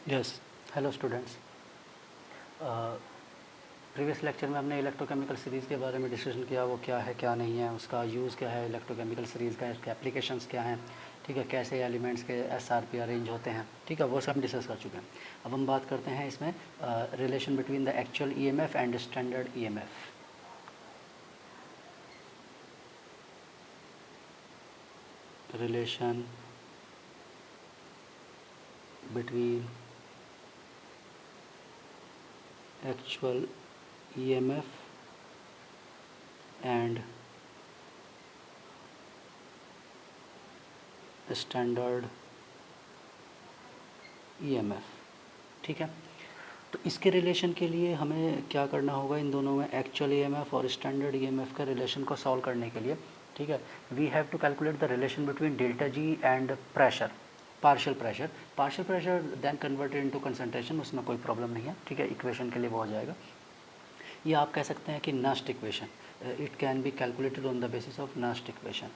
Yes. Hello students. Previous lecture में हमने electrochemical series के बारे में डिस्कशन किया, वो क्या है क्या नहीं है, उसका यूज़ क्या है, इलेक्ट्रोकेमिकल सीरीज़ का इसके एप्लीकेशंस क्या हैं, ठीक है, कैसे एलिमेंट्स के एसआरपी अरेंज होते हैं, ठीक है, वो सब हम डिस्कस कर चुके हैं। अब हम बात करते हैं इसमें relation between the actual EMF and standard EMF. Relation between actual EMF and standard EMF, ठीक है। तो इसके रिलेशन के लिए हमें क्या करना होगा, इन दोनों में एक्चुअल EMF और स्टैंडर्ड EMF का रिलेशन को सॉल्व करने के लिए, ठीक है, we have to calculate the relation between delta G and pressure, partial pressure then converted into concentration, उसमें कोई प्रॉब्लम नहीं है, ठीक है, इक्वेशन के लिए वो हो जाएगा। या आप कह सकते हैं कि Nernst equation, it can be calculated on the basis of Nernst equation,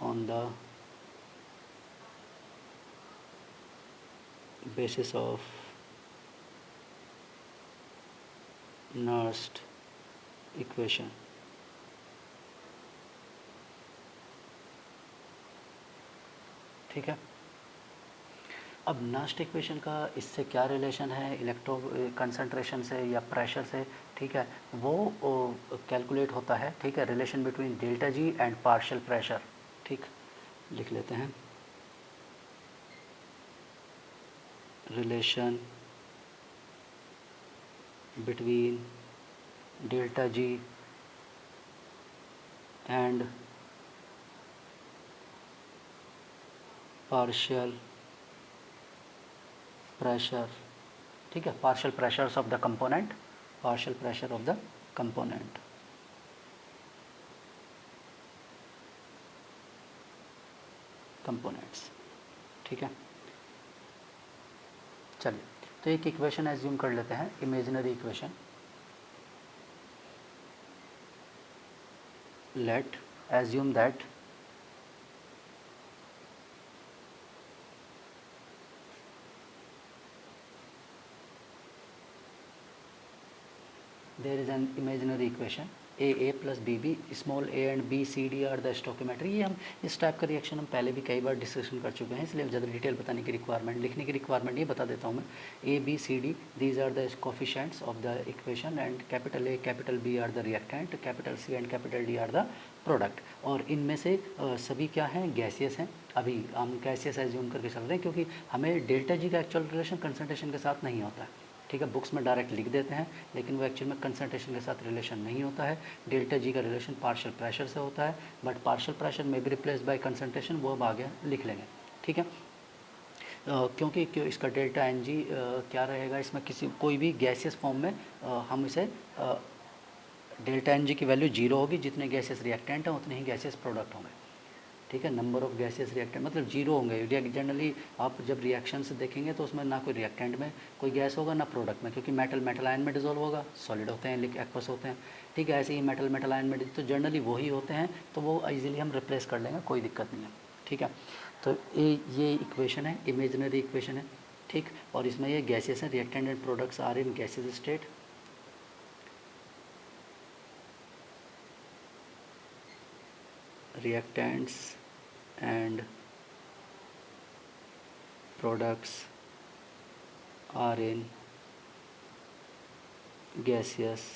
on the basis of Nernst equation, ठीक है। अब नास्ट इक्वेशन का इससे क्या रिलेशन है, इलेक्ट्रो कंसंट्रेशन से या प्रेशर से, ठीक है, वो कैलकुलेट होता है, ठीक है, relation between delta G and partial pressure, ठीक, लिख लेते हैं, relation between delta G and partial pressure, ठीक है, partial pressures of the component, partial pressure of the component, components, ठीक है। चलिए, तो एक इक्वेशन एज्यूम कर लेते हैं, imaginary equation, late assume that there is an imaginary equation a plus b small a and b c d are the stoichiometry। ये हम इस टाइप का रिएक्शन हम पहले भी कई बार डिस्कशन कर चुके हैं, इसलिए ज़्यादा डिटेल बताने की रिक्वायरमेंट, लिखने की रिक्वायरमेंट नहीं, बता देता हूँ मैं। a b c d these are the coefficients of the equation and capital A capital B are the reactant, capital C and capital D are the product. और इनमें से सभी क्या हैं, गैसियस हैं। अभी हम गैसियस एज्यूम करके चल रहे हैं, क्योंकि हमें डेल्टा जी का एक्चुअल रिलेशन कंसंट्रेशन के साथ नहीं होता है, ठीक है, बुक्स में डायरेक्ट लिख देते हैं, लेकिन वो एक्चुअल में कंसंट्रेशन के साथ रिलेशन नहीं होता है। डेल्टा जी का रिलेशन पार्शियल प्रेशर से होता है, बट पार्शियल प्रेशर में भी रिप्लेस बाय कंसंट्रेशन, वो अब आगे लिख लेंगे, ठीक है। क्योंकि इसका डेल्टा एन जी क्या रहेगा, इसमें किसी कोई भी गैसियस फॉर्म में हम इसे डेल्टा एन जी की वैल्यू जीरो होगी, जितने गैसियस रिएक्टेंट हैं उतने ही गैसियस प्रोडक्ट होंगे, ठीक है। नंबर ऑफ गैसेस रिएक्टेंट मतलब जीरो होंगे। जनरली आप जब रिएक्शन से देखेंगे तो उसमें ना कोई रिएक्टेंट में कोई गैस होगा ना प्रोडक्ट में, क्योंकि मेटल मेटल आयन में डिजोल्व होगा, सॉलिड होते हैं, एक्वस होते हैं, ठीक है। ऐसे ही मेटल मेटल आयन में तो जनरली वही होते हैं, तो वो इजीली हम रिप्लेस कर लेंगे, कोई दिक्कत नहीं है, ठीक है। तो ये इक्वेशन है, इमेजिनरी इक्वेशन है, ठीक। और इसमें ये गैसेस हैं, reactant and products are in gases state, reactants and products are in gaseous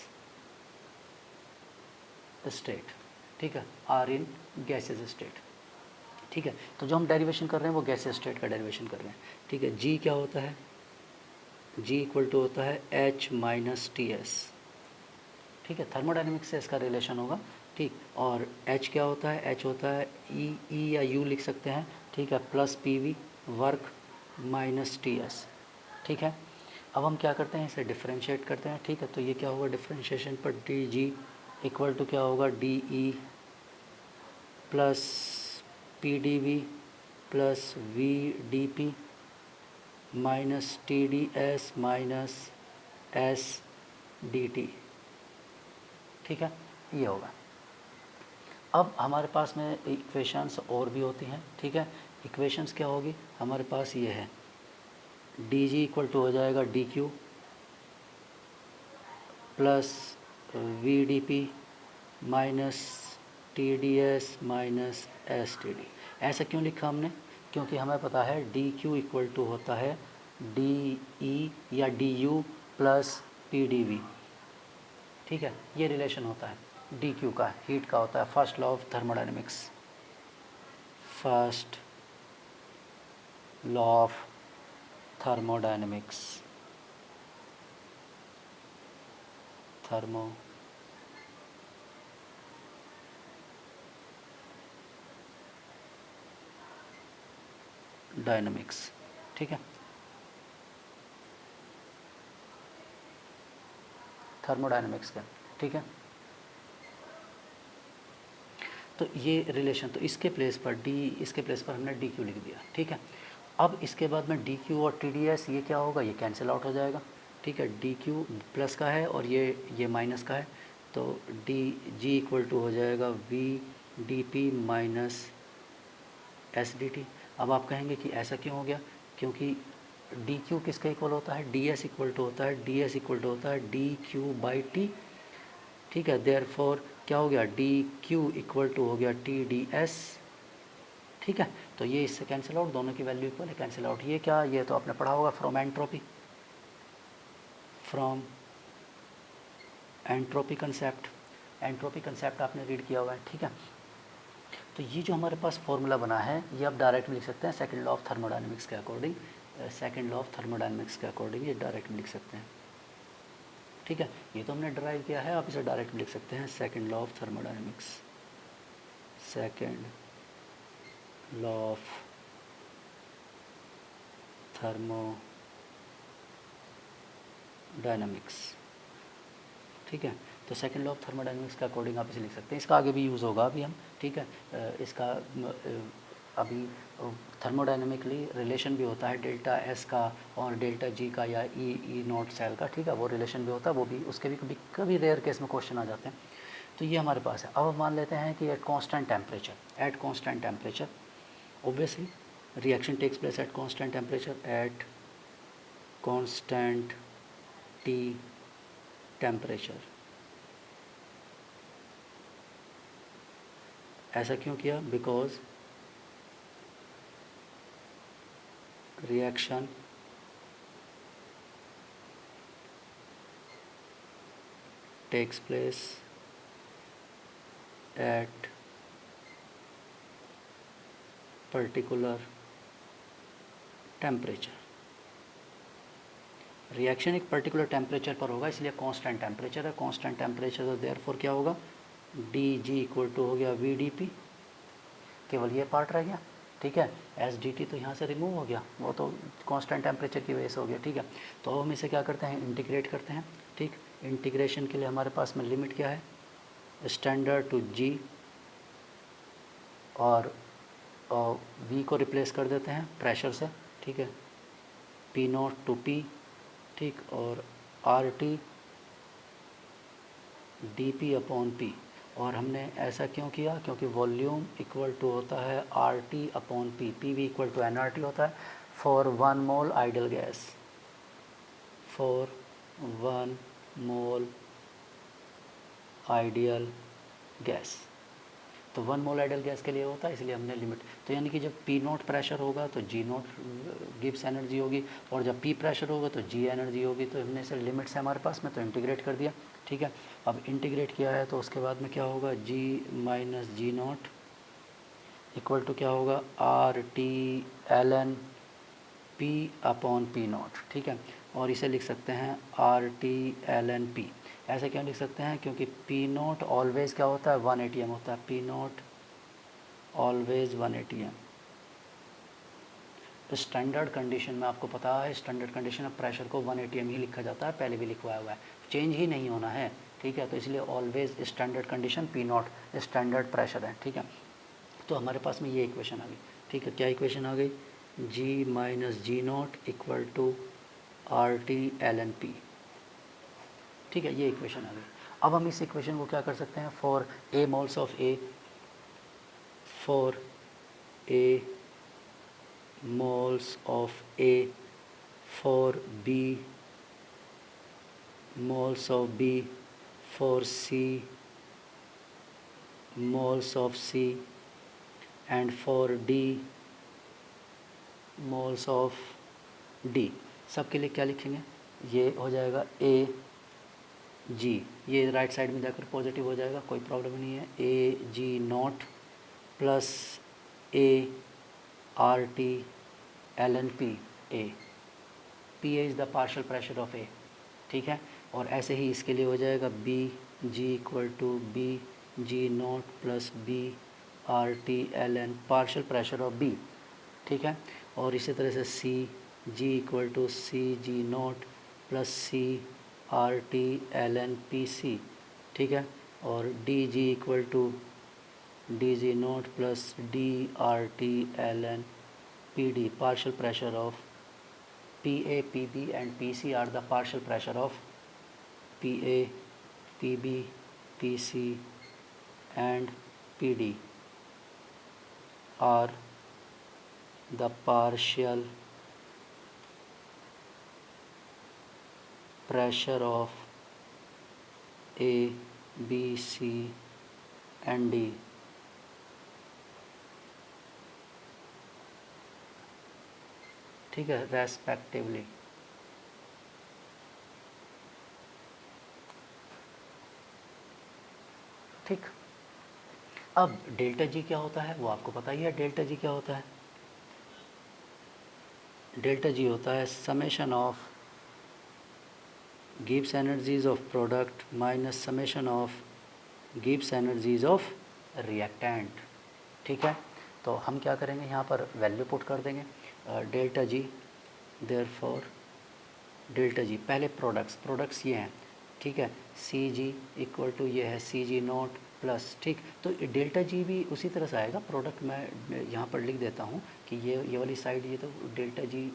state, ठीक है, आर इन गैसेस स्टेट, ठीक है। तो जो हम डेरिवेशन कर रहे हैं वो गैसेस स्टेट का डेरिवेशन कर रहे हैं, ठीक है। जी क्या होता है, जी इक्वल टू होता है एच माइनस टी एस, ठीक है, थर्मोडाइनमिक्स से इसका रिलेशन होगा, ठीक। और एच क्या होता है, एच होता है ई या यू लिख सकते हैं, ठीक है, plus P V work minus T S, ठीक है। अब हम क्या करते हैं, इसे डिफ्रेंशिएट करते हैं, ठीक है। तो ये क्या होगा, डिफ्रेंशिएशन पर डी जी इक्वल टू क्या होगा, D E plus P D V plus V D P minus T D S minus S D T, ठीक है, ये होगा। अब हमारे पास में इक्वेशंस और भी होती हैं, ठीक है। इक्वेशंस क्या होगी, हमारे पास ये है डी जी इक्वल टू हो जाएगा D Q plus V D P minus T D S minus S T D. ऐसा क्यों लिखा हमने? क्योंकि हमें पता है डी क्यू इक्वल टू होता है डी ई या D U plus P D V. ठीक है, ये रिलेशन होता है डी क्यू का, हीट का होता है, first law of thermodynamics, first law of thermodynamics, thermo dynamics. ठीक है, थर्मोडायनामिक्स का। ठीक है, तो ये रिलेशन, तो इसके प्लेस पर डी, इसके प्लेस पर हमने डी क्यू लिख दिया। ठीक है, अब इसके बाद में डी क्यू और टी डी एस ये क्या होगा, ये कैंसिल आउट हो जाएगा। ठीक है, डी क्यू प्लस का है और ये माइनस का है, तो डी जी इक्वल टू हो जाएगा V D P minus S D T. अब आप कहेंगे कि ऐसा क्यों हो गया? क्योंकि डी क्यू किसका इक्वल होता है? डी एस इक्वल टू होता है, डी एस इक्वल टू होता है डी क्यू बाई टी। ठीक है, देयरफॉर क्या हो गया, डी क्यू इक्वल टू हो गया टी डी एस। ठीक है, तो ये इससे कैंसिल आउट, दोनों की वैल्यू इक्वल है, कैंसिल आउट। ये क्या, ये तो आपने पढ़ा होगा from entropy, from entropy concept, entropy concept आपने रीड किया हुआ है। ठीक है, तो ये जो हमारे पास फॉर्मूला बना है ये आप डायरेक्ट लिख सकते हैं सेकंड लॉ ऑफ थर्मोडायनेमिक्स के according, second law of thermodynamics के अकॉर्डिंग ये डायरेक्ट लिख सकते हैं। ठीक है, ये तो हमने ड्राइव किया है, आप इसे डायरेक्ट लिख सकते हैं second law of thermodynamics, second law of thermodynamics. ठीक है, तो सेकंड लॉ ऑफ थर्मोडायनेमिक्स के अकॉर्डिंग आप इसे लिख सकते हैं, इसका आगे भी यूज़ होगा अभी हम। ठीक है, इसका अभी थर्मोडायनेमिकली रिलेशन भी होता है डेल्टा एस का और डेल्टा जी का या ई नॉट सेल का। ठीक है, वो रिलेशन भी होता है, वो भी उसके भी कभी रेयर केस में क्वेश्चन आ जाते हैं। तो ये हमारे पास है। अब हम मान लेते हैं कि at constant temperature, at constant temperature obviously reaction takes place at constant temperature, at constant T temperature. ऐसा क्यों किया? Because reaction takes place at particular temperature। Reaction एक पर्टिकुलर टेम्परेचर पर होगा, इसलिए कांस्टेंट टेम्परेचर है, कांस्टेंट टेम्परेचर, तो therefore क्या होगा, डी जी इक्वल टू हो गया वी डी पी, केवल ये पार्ट रह गया। ठीक है, एस डी टी तो यहाँ से रिमूव हो गया, वो तो कांस्टेंट टेम्परेचर की वजह से हो गया। ठीक है, तो हम इसे क्या करते हैं, इंटीग्रेट करते हैं। ठीक, इंटीग्रेशन के लिए हमारे पास में लिमिट क्या है, स्टैंडर्ड टू जी, और वी को रिप्लेस कर देते हैं प्रेशर से। ठीक है, पी नॉट टू पी, ठीक, और R T D P upon P. और हमने ऐसा क्यों किया? क्योंकि वॉल्यूम इक्वल टू होता है R T upon P, P V equal to N R T होता है for 1 mole ideal gas, for 1 mole ideal gas. तो 1 मोल आइडियल गैस के लिए होता है, इसलिए हमने लिमिट, तो यानी कि जब पी नोट प्रेशर होगा तो जी नोट गिब्स एनर्जी होगी, और जब पी प्रेशर होगा तो जी एनर्जी होगी। तो हमने इसे लिमिट से हमारे पास में तो इंटीग्रेट कर दिया। ठीक है, अब इंटीग्रेट किया है तो उसके बाद में क्या होगा, G minus G naught equal to क्या होगा, R T L N P upon P naught. ठीक है, और इसे लिख सकते हैं R T L N P. ऐसे क्यों लिख सकते हैं? क्योंकि पी नोट ऑलवेज़ क्या होता है, 180 एम होता है, P naught always 180 M. Standard condition में आपको पता है, स्टैंडर्ड कंडीशन ऑफ प्रेशर को 180 एम ही लिखा जाता है, पहले भी लिखवाया हुआ है, चेंज ही नहीं होना है। ठीक है, तो इसलिए always standard condition P not standard pressure है। ठीक है, तो हमारे पास में ये इक्वेशन आ गई। ठीक है, क्या इक्वेशन आ गई, G minus G naught equal to R T L N P. ठीक है, ये इक्वेशन आ गई। अब हम इस इक्वेशन को क्या कर सकते हैं, for a moles of A, for a moles of A for B, moles of B, for C, moles of C, and for D, moles of D। सबके लिए क्या लिखेंगे, ये हो जाएगा A G, ये राइट साइड में जाकर पॉजिटिव हो जाएगा, कोई प्रॉब्लम नहीं है। A G naught plus A R T ln P A, P A is the partial pressure of A, ठीक है। और ऐसे ही इसके लिए हो जाएगा B G equal to B G naught plus B R T ln partial pressure of B, ठीक है। और इसी तरह से C G equal to C G naught plus C R T ln P C, ठीक है। और D G equal to D G naught plus D R T ln P D, partial pressure of P A, P B and P C are the partial pressure of P A, P B, P C and P D are the partial pressure of A, B, C and D। ठीक है, respectively. ठीक, अब delta G क्या होता है वो आपको पता ही है। डेल्टा जी क्या होता है, डेल्टा जी होता है summation of Gibbs energies of product minus summation of Gibbs energies of reactant, ठीक है। तो हम क्या करेंगे, यहाँ पर वैल्यू पुट कर देंगे delta G, therefore delta G, पहले प्रोडक्ट्स ये हैं, ठीक है। सी जी इक्वल टू ये है सी जी नॉट प्लस, ठीक। तो डेल्टा जी भी उसी तरह से आएगा, प्रोडक्ट मैं यहाँ पर लिख देता हूँ कि ये वाली साइड, ये तो डेल्टा जी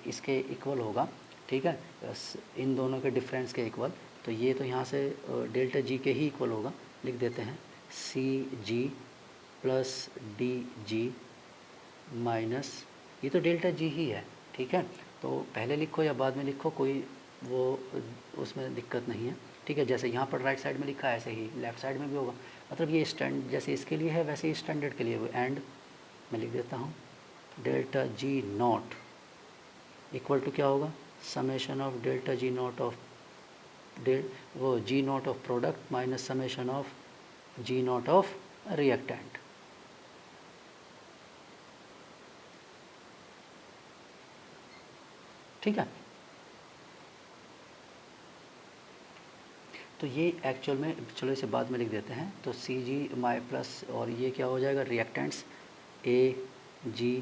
इसके इक्वल होगा, ठीक है, इन दोनों के डिफरेंस के इक्वल। तो ये तो यहाँ से डेल्टा जी के ही इक्वल होगा, लिख देते हैं सी जी प्लस डी जी माइनस, ये तो डेल्टा जी ही है, ठीक है। तो पहले लिखो या बाद में लिखो, कोई वो उसमें दिक्कत नहीं है, ठीक है। जैसे यहाँ पर राइट साइड में लिखा है ऐसे ही लेफ़्ट साइड में भी होगा, मतलब ये स्टैंड जैसे इसके लिए है वैसे ही स्टैंडर्ड के लिए हो। एंड मैं लिख देता हूँ delta G naught equal to क्या होगा, summation of delta G naught of वो G naught of product minus summation of G naught of reactant, ठीक है। तो ये एक्चुअल में, चलो इसे बाद में लिख देते हैं। तो सी जी माई प्लस, और ये क्या हो जाएगा, रिएक्टेंट्स ए जी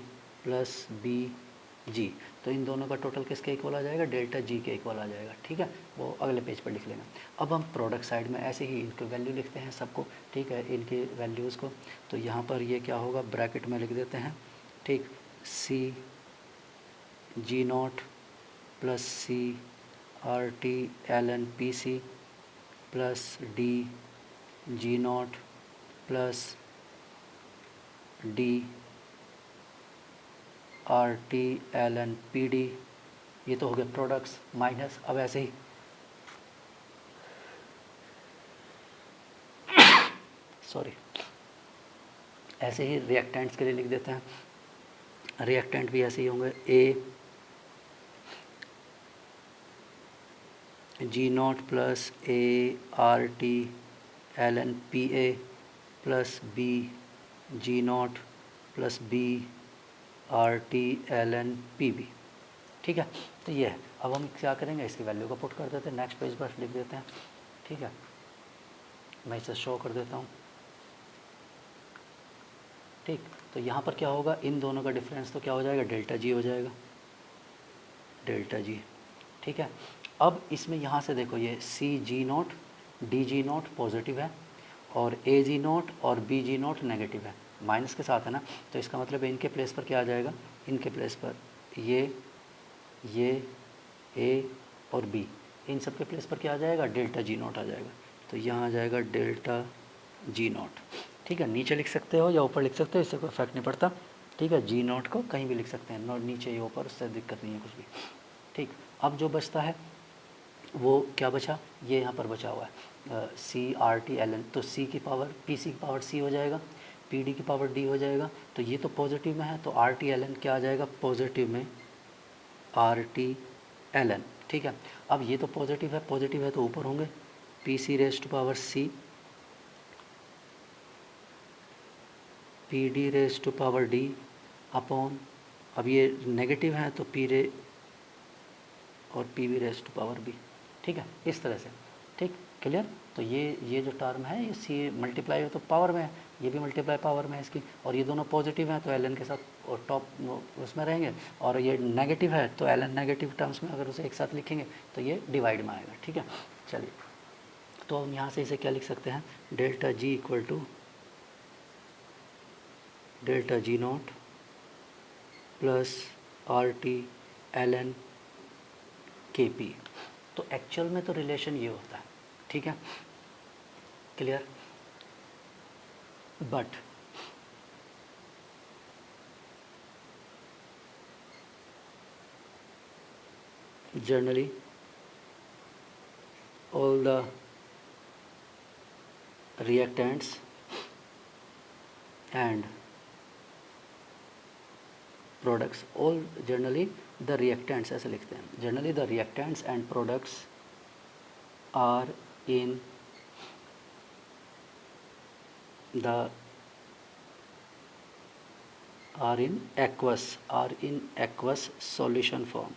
प्लस बी जी। तो इन दोनों का टोटल किसके इक्वल आ जाएगा, डेल्टा जी के इक्वल आ जाएगा, ठीक है। वो अगले पेज पर लिख लेना। अब हम प्रोडक्ट साइड में ऐसे ही इनके वैल्यू लिखते हैं सबको, ठीक है, इनके वैल्यूज़ को। तो यहाँ पर ये क्या होगा, ब्रैकेट में लिख देते हैं, ठीक, C G naught plus C R T L N P C plus D G naught plus D R T L N P D. ये तो हो गए प्रोडक्ट्स माइनस, अब ऐसे ही सॉरी ऐसे ही रिएक्टेंट्स के लिए लिख देते हैं। रिएक्टेंट भी ऐसे ही होंगे, A G naught plus A R T L N P A plus B G naught plus B R T L N P B, ठीक है। तो ये है। अब हम क्या करेंगे, इसकी वैल्यू को पुट कर देते हैं, नेक्स्ट पेज पर लिख देते हैं, ठीक है। मैं इसे शो कर देता हूँ, ठीक। तो यहाँ पर क्या होगा, इन दोनों का डिफरेंस तो क्या हो जाएगा, डेल्टा जी हो जाएगा, डेल्टा जी, ठीक है। अब इसमें यहाँ से देखो, ये C G naught D G naught positive है और ए जी नॉट और बी जी नॉट नेगेटिव है, माइनस के साथ है ना। तो इसका मतलब है इनके प्लेस पर क्या आ जाएगा, इनके प्लेस पर ये ए और बी, इन सब के प्लेस पर क्या आ जाएगा, डेल्टा जी नॉट आ जाएगा। तो यहाँ आ जाएगा डेल्टा जी नॉट, ठीक है। नीचे लिख सकते हो या ऊपर लिख सकते हो, इससे कोई इफेक्ट नहीं पड़ता, ठीक है। जी नॉट को कहीं भी लिख सकते हैं, नॉट नीचे या ऊपर, उससे दिक्कत नहीं है कुछ भी, ठीक, अब जो बचता है वो क्या बचा, ये यहाँ पर बचा हुआ है CRTLN, तो C की पावर PC की पावर C हो जाएगा, PD की पावर D हो जाएगा, तो ये तो पॉजिटिव में है, तो RTLN क्या आ जाएगा पॉजिटिव में RTLN। ठीक है, अब ये तो पॉजिटिव है तो ऊपर होंगे PC raise to power C, PD raise to power D upon, अब ये नेगेटिव है तो P रे और PV raise to power B। ठीक है, इस तरह से। ठीक, क्लियर। तो ये जो टर्म है ये सी मल्टीप्लाई हो तो पावर में है, ये भी मल्टीप्लाई पावर में है इसकी, और ये दोनों पॉजिटिव हैं तो एल एन के साथ और टॉप उसमें रहेंगे, और ये नेगेटिव है तो एल एन नेगेटिव टर्म्स में अगर उसे एक साथ लिखेंगे तो ये डिवाइड में आएगा। ठीक है, चलिए, तो हम यहाँ से इसे क्या लिख सकते हैं, delta G equal to delta G naught plus RT ln KP। तो एक्चुअल में तो रिलेशन ये होता है। ठीक है, clear. But generally all the reactants and products, all generally the reactants ऐसे लिखते हैं, generally the reactants and products are in the are in aqueous solution form,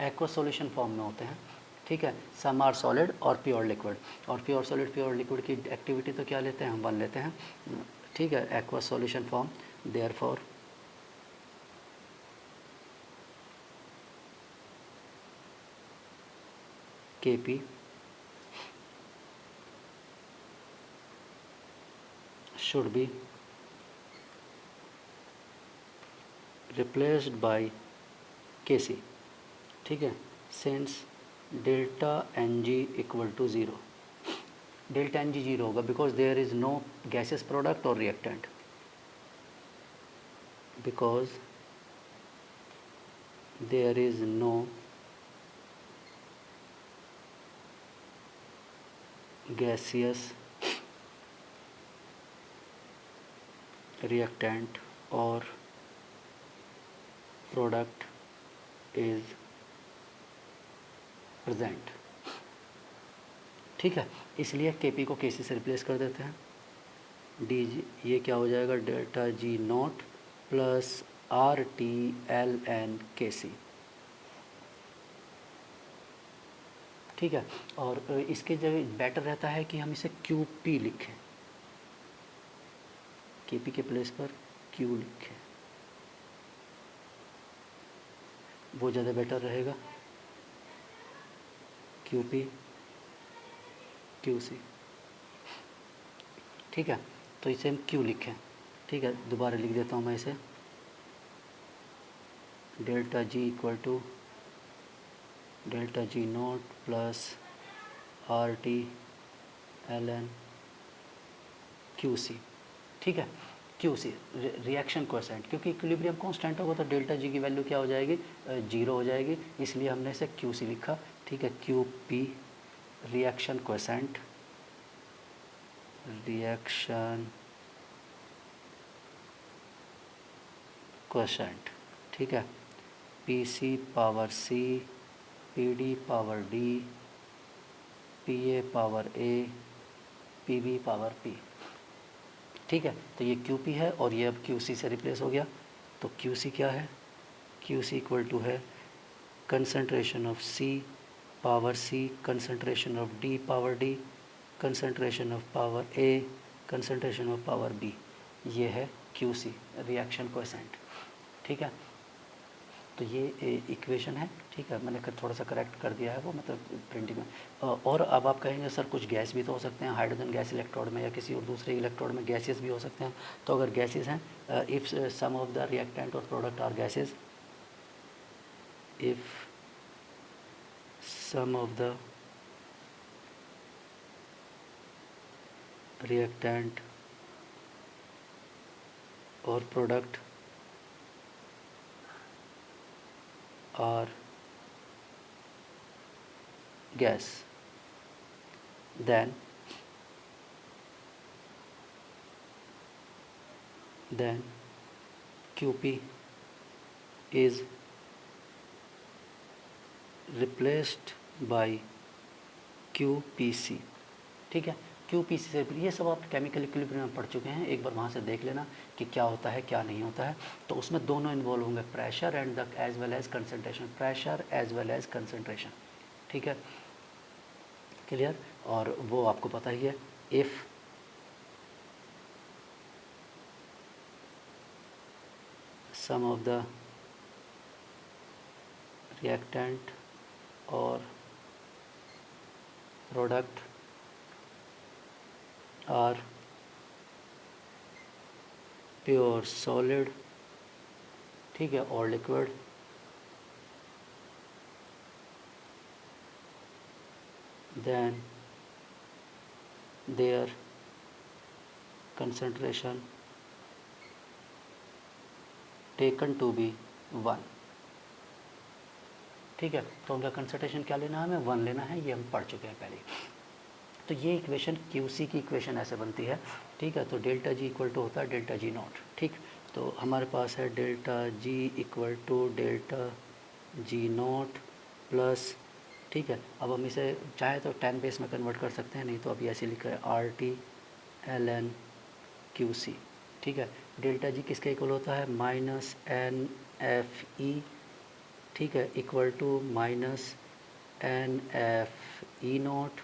aqueous solution form में होते हैं। ठीक है, सम आर सॉलिड और pure liquid, और प्योर सॉलिड प्योर लिक्विड की एक्टिविटी तो क्या लेते हैं हम 1 लेते हैं। ठीक है, aqueous solution form, therefore KP should be replaced by KC। ठीक है, since delta NG equal to 0, delta NG 0 होगा because there is no gases product और reactant, because there is no gaseous reactant और प्रोडक्ट इज़ प्रेजेंट। ठीक है, इसलिए KP को KC से रिप्लेस कर देते हैं। डी जी, ये क्या हो जाएगा, delta G naught plus RTLN KC। ठीक है, और इसके जगह बेटर रहता है कि हम इसे QP लिखें, KP के प्लेस पर Q लिखें, वो ज़्यादा बेटर रहेगा, QP QC। ठीक है, तो इसे हम Q लिखें। ठीक है, दोबारा लिख देता हूँ मैं इसे, delta G equal to delta G naught plus RTLN QC। ठीक है, QC रिएक्शन कोएफिशिएंट, क्योंकि इक्विलिब्रियम कांस्टेंट होगा तो डेल्टा जी की वैल्यू क्या हो जाएगी, 0 हो जाएगी, इसलिए हमने इसे QC लिखा। ठीक है, QP रिएक्शन कोएफिशिएंट, ठीक है, PC power C, PD power D, PA power A, PB power P। ठीक है, तो ये QP है और ये अब QC से रिप्लेस हो गया, तो QC क्या है, QC इक्वल टू है concentration of C power C, concentration of D power D, concentration of power A, concentration of power B, ये है QC रिएक्शन कोएफिशिएंट। ठीक है, तो ये इक्वेशन है। ठीक है, मैंने थोड़ा सा करेक्ट कर दिया है वो, मतलब प्रिंटिंग में। और अब आप कहेंगे सर कुछ गैस भी तो हो सकते हैं, हाइड्रोजन गैस इलेक्ट्रोड में या किसी और दूसरे इलेक्ट्रोड में गैसेस भी हो सकते हैं। तो अगर गैसेस हैं, if some of the reactant और product are gases, if some of the reactant or product or gas, then QP is replaced by QPC। ठीक है, QPC से ये सब आप केमिकल इक्विलिब्रियम में पढ़ चुके हैं, एक बार वहाँ से देख लेना कि क्या होता है क्या नहीं होता है। तो उसमें दोनों इन्वॉल्व होंगे, pressure and the as well as concentration, pressure as well as concentration. ठीक है, क्लियर। और वो आपको पता ही है, if some of the reactant or product are pure solid, ठीक है, और liquid, then their concentration taken to be 1। ठीक है, तो उनका कंसंट्रेशन क्या लेना है, हमें 1 लेना है, ये हम पढ़ चुके हैं पहले। तो ये इक्वेशन QC की इक्वेशन ऐसे बनती है। ठीक है, तो डेल्टा जी इक्वल टू होता है डेल्टा जी नॉट। ठीक, तो हमारे पास है delta G equal to delta G naught plus, ठीक है, अब हम इसे चाहे तो 10 बेस में कन्वर्ट कर सकते हैं, नहीं तो अभी ऐसे लिखा है RT ln QC। ठीक है, डेल्टा जी किसके इक्वल होता है, -NFE, ठीक है, equal to -NFE naught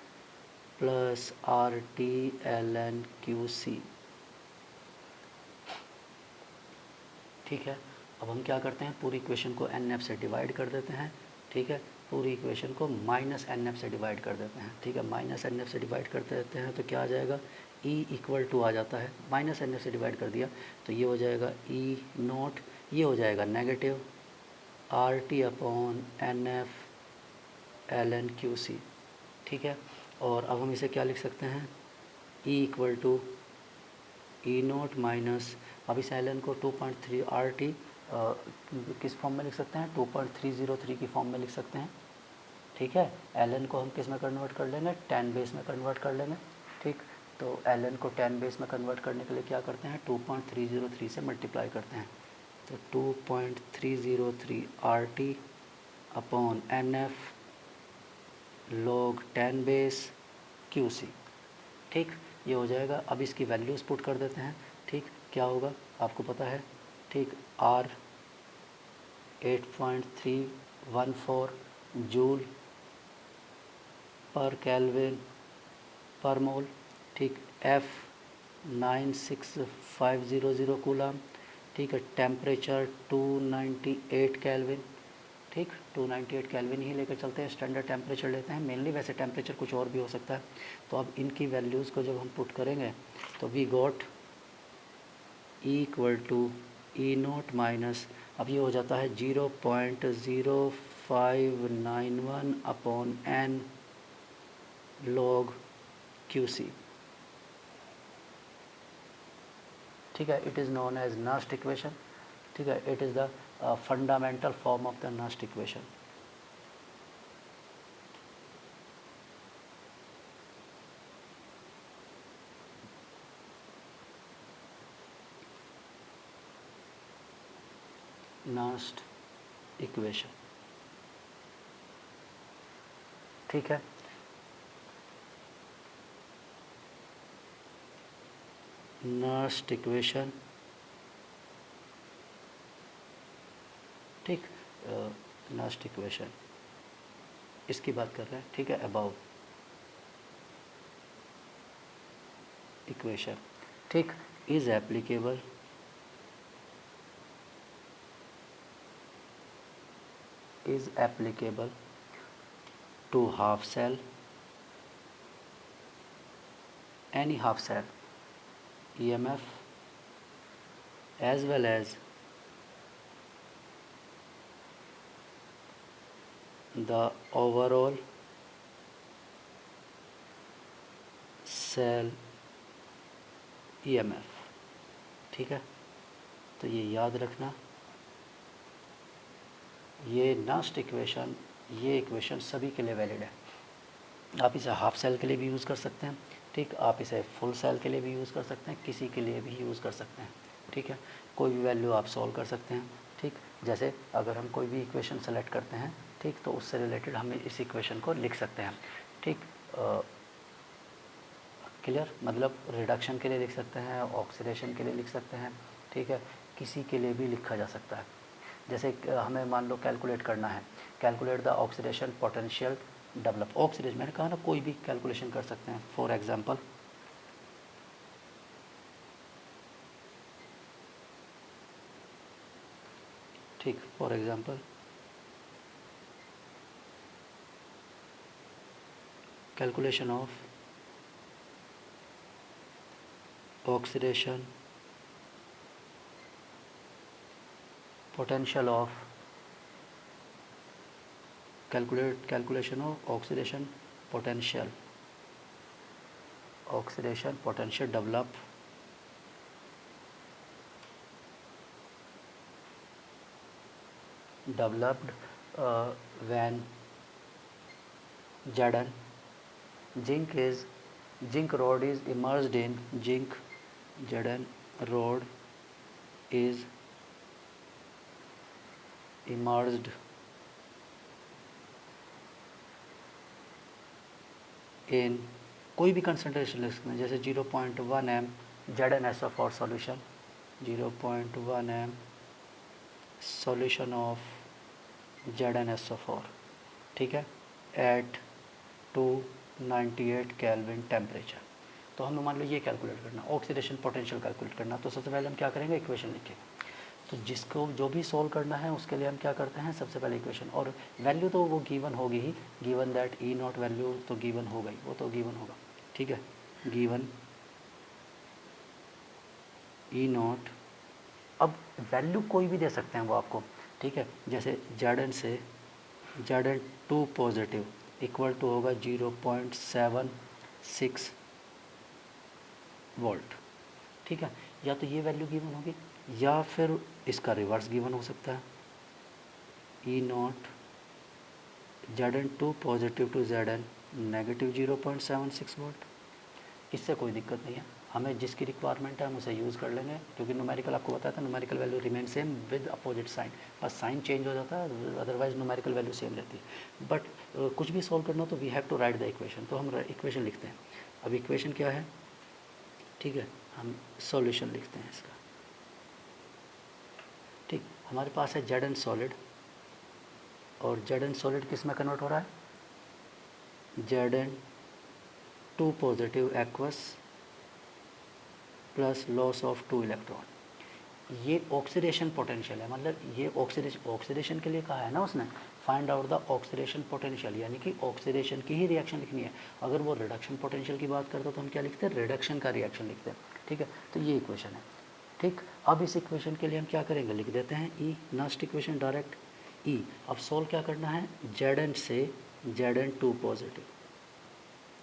plus RT ln QC। ठीक है, अब हम क्या करते हैं, पूरी इक्वेशन को NF से डिवाइड कर देते हैं। ठीक है, पूरी इक्वेशन को -NF से डिवाइड कर देते हैं। ठीक है, -NF से डिवाइड कर देते हैं तो क्या आ जाएगा, E इक्वल टू आ जाता है, -NF से डिवाइड कर दिया तो ये हो जाएगा E नॉट, ये हो जाएगा negative RT upon NF ln QC। ठीक है, और अब हम इसे क्या लिख सकते हैं, E equal to E naught minus, अब इस एल को 2.3 RT किस फॉर्म में लिख सकते हैं, 2.303 की फॉर्म में लिख सकते हैं। ठीक है, एल को हम किस में कन्वर्ट कर लेंगे, 10 बेस में कन्वर्ट कर लेंगे। ठीक, तो एल को 10 बेस में कन्वर्ट करने के लिए क्या करते हैं, 2.303 से मल्टीप्लाई करते हैं, तो 2.303 RT upon NF log 10 base QC। ठीक, ये हो जाएगा। अब इसकी वैल्यूज़ पुट कर देते हैं। ठीक, क्या होगा आपको पता है, ठीक, R 8.314 जूल पर केल्विन पर मोल। ठीक, F 96500 कूलम। ठीक है, टेम्परेचर 298 केल्विन। ठीक, 298 केल्विन ही लेकर चलते हैं, स्टैंडर्ड टेम्परेचर लेते हैं मेनली, वैसे टेम्परेचर कुछ और भी हो सकता है। तो अब इनकी वैल्यूज़ को जब हम पुट करेंगे तो we got E equal to E naught minus, अब ये हो जाता है 0.0591 अपॉन N log QC। ठीक है, it is known as Nernst equation. ठीक है, it is the fundamental form of the Nernst equation. Nernst equation. ठीक है, नस्ट इक्वेशन। ठीक, नस्ट इक्वेशन इसकी बात कर रहे हैं। ठीक है, अबाउ इक्वेशन, ठीक, is applicable to half cell, any half cell EMF as well as the overall cell EMF। ठीक है, तो ये याद रखना ये नास्ट इक्वेशन, ये इक्वेशन सभी के लिए वैलिड है। आप इसे हाफ सेल के लिए भी यूज़ कर सकते हैं, ठीक, आप इसे फुल सेल के लिए भी यूज़ कर सकते हैं, किसी के लिए भी यूज़ कर सकते हैं, ठीक है। कोई भी वैल्यू आप सॉल्व कर सकते हैं, ठीक। जैसे अगर हम कोई भी इक्वेशन सेलेक्ट करते हैं, ठीक, तो उससे रिलेटेड हम इस इक्वेशन को लिख सकते हैं, ठीक। क्लियर, मतलब रिडक्शन के लिए लिख सकते हैं, ऑक्सीडेशन के लिए लिख सकते हैं, ठीक है, किसी के लिए भी लिखा जा सकता है। जैसे हमें मान लो कैलकुलेट करना है, calculate the oxidation potential develop, oxidation मैंने कहा ना कोई भी कैलकुलेशन कर सकते हैं। फॉर एग्जांपल ठीक, for example calculation of oxidation potential of calculation of oxidation potential develop developed when Zn zinc rod is immersed in Zn rod is immersed in कोई भी कंसनट्रेशन ले सकते हैं, जैसे 0.1 m ZnSO4 solution, 0.1 m solution of ZnSO4, ठीक है, eight 298 kelvin temperature. तो हमें मान लो ये कैलकुलेट करना, ऑक्सीडेशन पोटेंशियल कैलकुलेट करना, तो सबसे पहले हम क्या करेंगे, इक्वेशन लिखेंगे। तो जिसको जो भी सॉल्व करना है उसके लिए हम क्या करते हैं, सबसे पहले इक्वेशन, और वैल्यू तो वो गिवन होगी ही, given that E naught value तो गिवन होगा ही, वो तो गिवन होगा, ठीक है, गिवन ई नॉट। अब वैल्यू कोई भी दे सकते हैं वो आपको, ठीक है, जैसे Zn से Zn2 पॉजिटिव इक्वल टू होगा 0.76 वोल्ट, ठीक है, या तो ये वैल्यू गिवन होगी या फिर इसका रिवर्स गिवन हो सकता है, E naught Zn2 positive to Zn negative 0.76 volt. इससे कोई दिक्कत नहीं है, हमें जिसकी रिक्वायरमेंट है हम उसे यूज़ कर लेंगे, क्योंकि न्यूमेरिकल आपको बताया था numerical value remain same with opposite sign, बस साइन चेंज हो जाता है, अदरवाइज न्यूमेरिकल वैल्यू सेम रहती है। बट कुछ भी सॉल्व करना तो we have to write the equation, तो हम इक्वेशन लिखते हैं। अब इक्वेशन क्या है, ठीक है, हम सॉल्यूशन लिखते हैं इसका, ठीक। हमारे पास है Zn सॉलिड, और Zn सॉलिड किस में कन्वर्ट हो रहा है, Zn2 positive aqueous plus loss of 2 electron. ये ऑक्सीडेशन पोटेंशियल है, मतलब ये ऑक्सीडेशन के लिए कहा है ना उसने, find out the oxidation potential, यानी कि ऑक्सीडेशन की ही रिएक्शन लिखनी है। अगर वो रिडक्शन पोटेंशियल की बात करता तो हम क्या लिखते हैं, रिडक्शन का रिएक्शन लिखते हैं, ठीक है। तो ये इक्वेशन है, ठीक। अब इस इक्वेशन के लिए हम क्या करेंगे, लिख देते हैं ई, लास्ट इक्वेशन डायरेक्ट ई। अब सोल्व क्या करना है, Zn से Zn2 पॉजिटिव,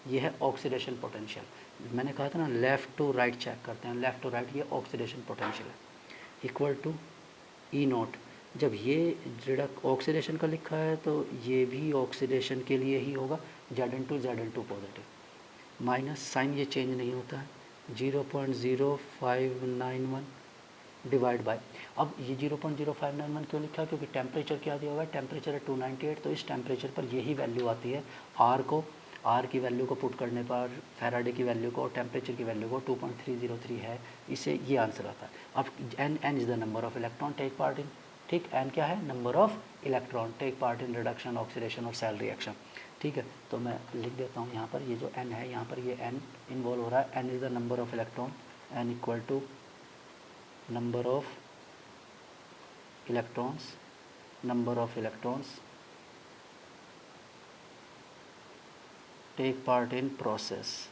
ये है ऑक्सीडेशन पोटेंशियल। मैंने कहा था ना लेफ़्ट टू राइट चेक करते हैं, लेफ़्ट टू राइट, ये ऑक्सीडेशन पोटेंशियल है, इक्वल टू ई नॉट। जब ये ऑक्सीडेशन का लिखा है तो ये भी ऑक्सीडेशन के लिए ही होगा, Zn2 पॉजिटिव, माइनस साइन ये चेंज नहीं होता है, 0.0591 डिवाइड बाय। अब ये 0.0591 क्यों लिखा है, क्योंकि टेम्परेचर क्या दिया हुआ है, टेम्परेचर है 298, तो इस टेम्परेचर पर यही वैल्यू आती है, आर की वैल्यू को पुट करने पर फैराडे की वैल्यू को और टेम्परेचर की वैल्यू को 2.303 है, इससे ये आंसर आता है। अब N is the number of electron take part in, ठीक, एन क्या है, number of electron take part in reduction, oxidation और सेल रिएक्शन, ठीक है। तो मैं लिख देता हूँ यहाँ पर, ये जो एन है यहाँ पर ये एन इन्वॉल्व हो रहा है, N is the number of electron, N equal to number of electrons take part in process,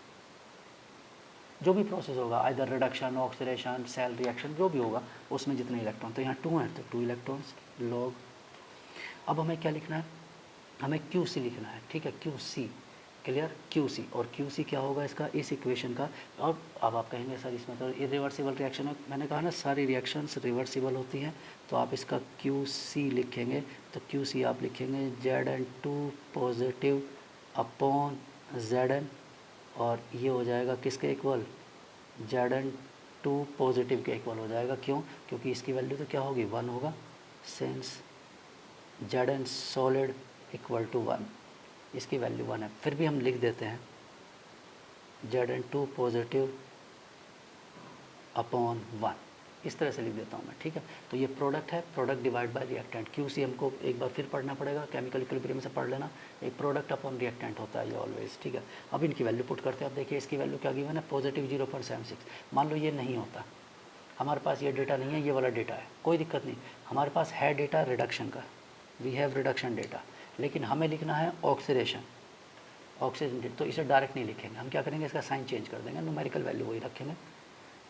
जो भी प्रोसेस होगा, either reduction, oxidation, cell reaction, जो भी होगा उसमें जितने इलेक्ट्रॉन, तो यहाँ 2 हैं तो 2 इलेक्ट्रॉन्स लॉग। अब हमें क्या लिखना है, हमें QC लिखना है, ठीक है, QC क्लियर, QC। और QC क्या होगा इसका, इस इक्वेशन का। और अब आप कहेंगे सर इसमें तो इरिवर्सिबल रिएक्शन है। मैंने कहा ना सारी रिएक्शंस रिवर्सिबल होती हैं, तो आप इसका QC लिखेंगे। तो QC आप लिखेंगे Zn2 पॉजिटिव अपॉन Zn, और ये हो जाएगा किसके इक्वल, Zn2 पॉजिटिव के इक्वल हो जाएगा। क्यों, क्योंकि इसकी वैल्यू तो क्या होगी, 1 होगा, since Zn solid equal to 1, इसकी वैल्यू 1 है। फिर भी हम लिख देते हैं Zn2 पॉजिटिव अपॉन 1, इस तरह से लिख देता हूँ मैं, ठीक है। तो ये प्रोडक्ट है, product divide by reactant. QC हमको एक बार फिर पढ़ना पड़ेगा, केमिकल इक्विलिब्रियम से पढ़ लेना, एक प्रोडक्ट अपॉन रिएक्टेंट होता है ये ऑलवेज, ठीक है। अब इनकी वैल्यू पुट करते हैं। अब देखिए इसकी वैल्यू क्या गिवन है, पॉजिटिव 0.76। मान लो ये नहीं होता, हमारे पास ये डेटा नहीं है, ये वाला डेटा है, कोई दिक्कत नहीं। हमारे पास है डेटा रिडक्शन का, वी हैव रिडक्शन डेटा, लेकिन हमें लिखना है ऑक्सीडेशन डेटा, तो इसे डायरेक्ट नहीं लिखेंगे। हम क्या करेंगे, इसका साइन चेंज कर देंगे, न्यूमेरिकल वैल्यू वही रखेंगे।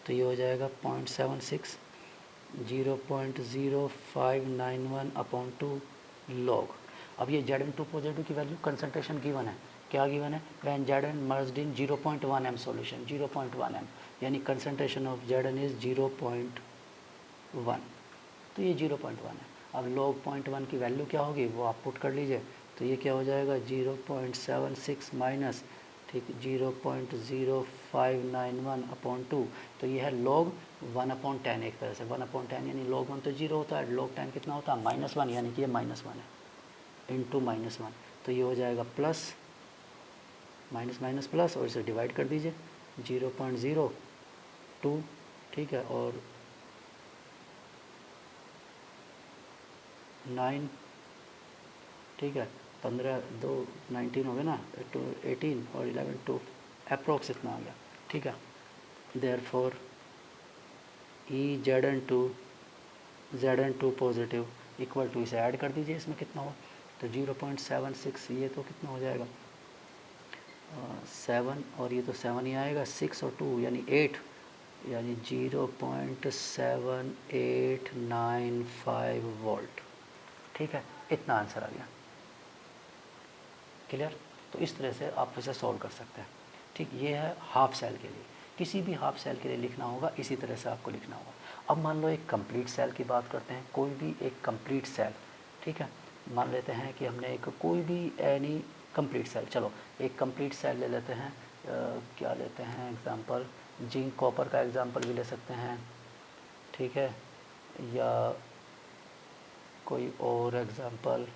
तो ये हो जाएगा 0.76, 0.0591 अपॉन 2 लॉग। अब ये Zn2 पॉजिटिव की वैल्यू कंसनट्रेशन गिवन है, क्या गिवन है, वैन Zn मर्ज्ड इन 0.1 m सॉल्यूशन, 0.1 m, यानी कंसनट्रेशन ऑफ Zn इज 0.1, तो ये 0.1 है। अब log 0.1 की वैल्यू क्या होगी वो आप पुट कर लीजिए। तो ये क्या हो जाएगा, 0.76 माइनस, ठीक, 0.0591 अपॉन 2, तो ये है log 1/10। एक तरह से 1/10 यानी log 1 तो 0 होता है, log 10 कितना होता है, -1, यानी कि ये -1 है, इंटू -1। तो ये हो जाएगा प्लस माइनस माइनस प्लस, और इसे डिवाइड कर दीजिए 0.02, ठीक है, और 9, ठीक है, 15 2 19 हो गया ना, 18 और 11 2 अप्रोक्स इतना आ गया, ठीक है। Therefore E Zn2 positive equal to, इसे ऐड कर दीजिए, इसमें कितना हो, तो 0.76, ये तो कितना हो जाएगा 7, और ये तो 7 ही आएगा, 6 और 2 यानी 8, यानी 0.7895 वोल्ट, ठीक है। इतना आंसर आ गया, क्लियर। तो इस तरह से आप इसे सॉल्व कर सकते हैं, ठीक। ये है हाफ सेल के लिए। किसी भी हाफ सेल के लिए लिखना होगा इसी तरह से आपको लिखना होगा। अब मान लो एक कंप्लीट सेल की बात करते हैं, कोई भी एक कंप्लीट सेल, ठीक है। मान लेते हैं कि हमने एक कोई भी एनी कंप्लीट सेल, चलो एक कंप्लीट सेल ले लेते हैं, क्या लेते हैं एग्जांपल, जिंक कॉपर का एग्जांपल भी ले सकते हैं, ठीक है, या कोई और एग्जांपल,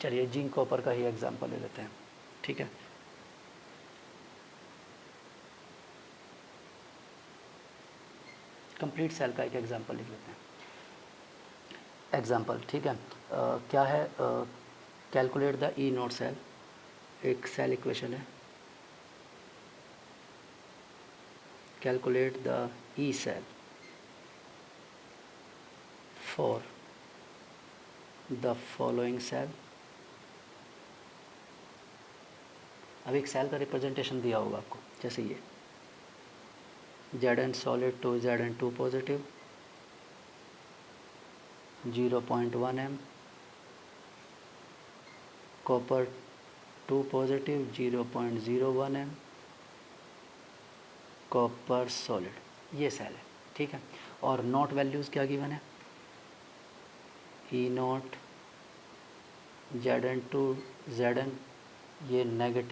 चलिए जिंक कॉपर का ही एग्जांपल ले लेते हैं, ठीक है। कंप्लीट सेल का एक एग्जांपल लिख लेते हैं, एग्जांपल, ठीक है। क्या है, calculate the E naught cell, एक सेल इक्वेशन है, calculate the E cell for the following cell. अब एक सेल का रिप्रेजेंटेशन दिया होगा आपको, जैसे ये Zn solid to Zn2 positive 0.1 m, copper 2 positive 0.01 m, copper solid, ये सेल है, ठीक है। और नोट वैल्यूज़ क्या गिवन है, ई नोट Zn2 Zn, ये नेगेटिव